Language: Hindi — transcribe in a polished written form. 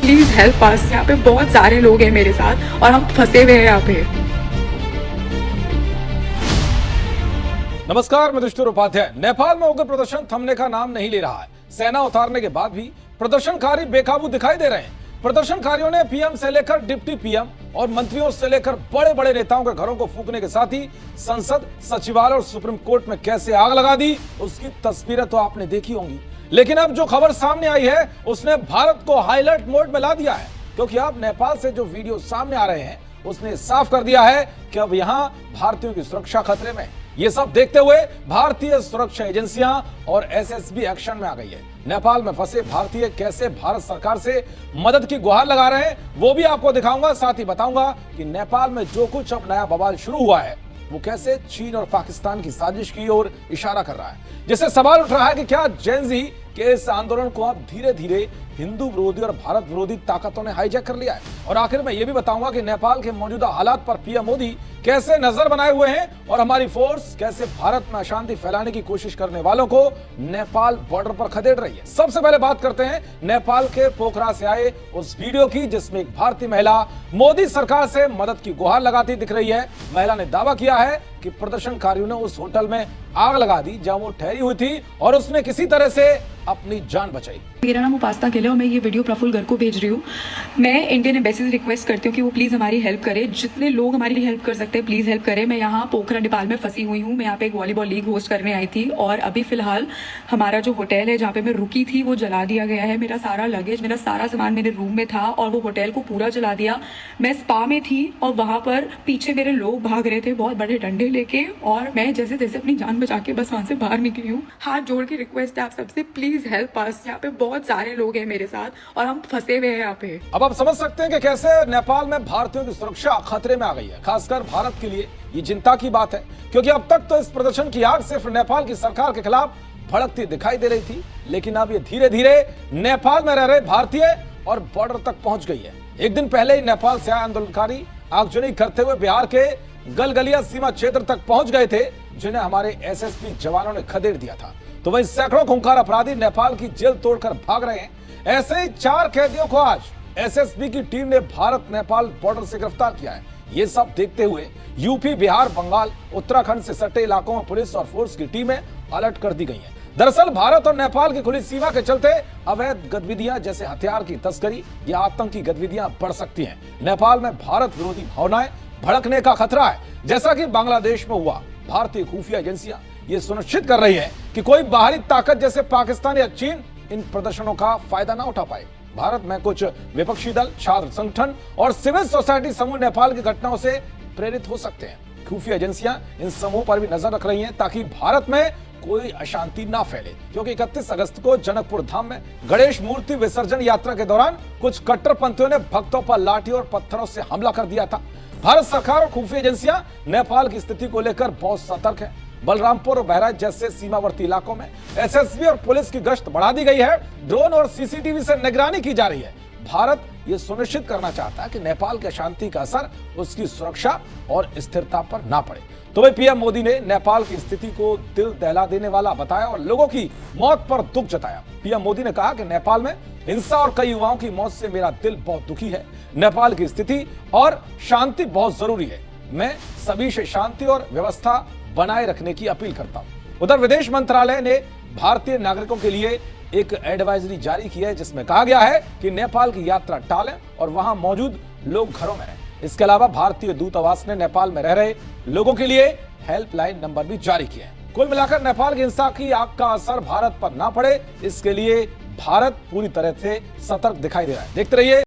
Please help us. यहाँ पे बहुत सारे लोग हैं मेरे साथ और हम फंसे हुए हैं यहाँ पे। नमस्कार, मैं दुष्टुर उपाध्याय। नेपाल में उग्र प्रदर्शन थमने का नाम नहीं ले रहा है। सेना उतारने के बाद भी प्रदर्शनकारी बेकाबू दिखाई दे रहे हैं। प्रदर्शनकारियों ने पीएम से लेकर डिप्टी पीएम और मंत्रियों से लेकर बड़े बड़े नेताओं के घरों को फूंकने के साथ ही संसद, सचिवालय और सुप्रीम कोर्ट में कैसे आग लगा दी, उसकी तस्वीरें तो आपने देखी होंगी। लेकिन अब जो खबर सामने आई है उसने भारत को हाईलाइट मोड में ला दिया है, क्योंकि अब नेपाल से जो वीडियो सामने आ रहे हैं उसने साफ कर दिया है कि अब यहां भारतीयों की सुरक्षा खतरे में। ये सब देखते हुए भारतीय सुरक्षा एजेंसियां और एसएसबी एक्शन में आ गई है। नेपाल में फंसे भारतीय कैसे भारत सरकार से मदद की गुहार लगा रहे हैं वो भी आपको दिखाऊंगा। साथ ही बताऊंगा कि नेपाल में जो कुछ अब नया बवाल शुरू हुआ है वो कैसे चीन और पाकिस्तान की साजिश की ओर इशारा कर रहा है, जिससे सवाल उठ रहा है कि क्या जेन ज़ी के इस आंदोलन को अब धीरे धीरे हिंदू विरोधी और भारत विरोधी ताकतों ने हाईजैक कर लिया है। और आखिर में यह भी बताऊंगा कि नेपाल के मौजूदा हालात पर पीएम मोदी कैसे नजर बनाए हुए हैं और हमारी फोर्स कैसे भारत में अशांति फैलाने की कोशिश करने वालों को नेपाल बॉर्डर पर खदेड़ रही है। सबसे पहले बात करते हैं नेपाल के पोखरा से आए उस वीडियो की, जिसमें एक भारतीय महिला मोदी सरकार से मदद की गुहार लगाती दिख रही है। महिला ने दावा किया है कि प्रदर्शनकारियों ने उस होटल में आग लगा दी जहां वो ठहरी हुई थी और उसने किसी तरह से अपनी जान बचाई। मेरा नाम उपासना गिल है और मैं ये वीडियो प्रफुल्ल गर्ग को भेज रही हूँ। मैं इंडियन एम्बेसी से रिक्वेस्ट करती हूँ कि वो प्लीज़ हमारी हेल्प करे। जितने लोग हमारी हेल्प कर सकते हैं प्लीज़ हेल्प करें। मैं यहाँ पोखरा नेपाल में फंसी हुई हूँ। मैं यहाँ पे एक वॉलीबॉल लीग होस्ट करने आई थी और अभी फिलहाल हमारा जो होटल है जहाँ पे मैं रुकी थी वो जला दिया गया है। मेरा सारा लगेज, मेरा सारा सामान मेरे रूम में था और वो होटल को पूरा जला दिया। मैं स्पा में थी और वहाँ पर पीछे मेरे लोग भाग रहे थे बहुत बड़े डंडे लेके और मैं जैसे तैसे अपनी जान बचा के बस वहाँ से बाहर निकली हूँ। हाथ जोड़ के रिक्वेस्ट है आप सबसे, प्लीज़ हेल्प अस। यहाँ पे बहुत सारे लोग हैं मेरे साथ और हम फंसे हुए हैं यहाँ पे। अब आप समझ सकते हैं कि कैसे नेपाल में भारतीयों की सुरक्षा खतरे में आ गई है। खासकर भारत के लिए ये चिंता की बात है, क्योंकि अब तक तो इस प्रदर्शन की आग सिर्फ नेपाल की सरकार के खिलाफ भड़कती दिखाई दे रही थी, लेकिन अब ये धीरे धीरे नेपाल में रह रहे भारतीय और बॉर्डर तक पहुंच गई है। एक दिन पहले ही नेपाल से आए आंदोलनकारी आगजनी करते हुए बिहार के गलगलिया सीमा क्षेत्र तक पहुंच गए थे, जिन्हें हमारे एसएसबी जवानों ने खदेड़ दिया था। तो वहीं सैकड़ों खूंखार अपराधी नेपाल की जेल तोड़कर भाग रहे हैं। ऐसे ही 4 कैदियों को आज एसएसबी की टीम ने भारत नेपाल बॉर्डर से गिरफ्तार किया है। ये सब देखते हुए यूपी, बिहार, बंगाल, उत्तराखंड से सटे इलाकों में पुलिस और फोर्स की टीमें अलर्ट कर दी गई हैं। दरअसल भारत और नेपाल की खुली सीमा के चलते अवैध गतिविधियां जैसे हथियार की तस्करी या आतंकी गतिविधियां बढ़ सकती हैं। नेपाल में भारत विरोधी भावनाएं भड़कने का खतरा है, जैसा कि बांग्लादेश में हुआ। भारतीय खुफिया एजेंसियां ये सुनिश्चित कर रही है कि कोई बाहरी ताकत जैसे पाकिस्तान या चीन इन प्रदर्शनों का फायदा ना उठा पाए। भारत में कुछ विपक्षी दल, छात्र संगठन और सिविल सोसाइटी समूह नेपाल की घटनाओं से प्रेरित हो सकते हैं। खुफिया एजेंसियां इन समूह पर भी नजर रख रही हैं ताकि भारत में कोई अशांति ना फैले, क्योंकि 31 अगस्त को जनकपुर धाम में गणेश मूर्ति विसर्जन यात्रा के दौरान कुछ कट्टरपंथियों ने भक्तों पर लाठी और पत्थरों से हमला कर दिया था। भारत सरकार और खुफिया एजेंसियां नेपाल की स्थिति को लेकर बहुत सतर्क है। बलरामपुर और बहराइच जैसे सीमावर्ती इलाकों में एसएसबी और पुलिस की गश्त बढ़ा दी गई है। ड्रोन और सीसीटीवी से निगरानी की जा रही है। भारत ये सुनिश्चित करना चाहता है कि नेपाल के शांति का असर उसकी सुरक्षा और स्थिरता पर ना पड़े। तो वही पीएम मोदी ने नेपाल की स्थिति को दिल दहला देने वाला बताया और लोगों की मौत पर दुख जताया। पीएम मोदी ने कहा कि नेपाल में हिंसा और कई युवाओं की मौत से मेरा दिल बहुत दुखी है। नेपाल की स्थिति और शांति बहुत जरूरी है। मैं सभी से शांति और व्यवस्था बनाए रखने की अपील करता हूं। उधर विदेश मंत्रालय ने भारतीय नागरिकों के लिए एक एडवाइजरी जारी की है, जिसमें कहा गया है कि नेपाल की यात्रा टालें और वहां मौजूद लोग घरों में रहें। इसके अलावा भारतीय दूतावास ने नेपाल में रह रहे लोगों के लिए हेल्पलाइन नंबर भी जारी किए हैं। कुल मिलाकर नेपाल की हिंसा की आग का असर भारत पर ना पड़े, इसके लिए भारत पूरी तरह से सतर्क दिखाई दे रहा है। देखते रहिए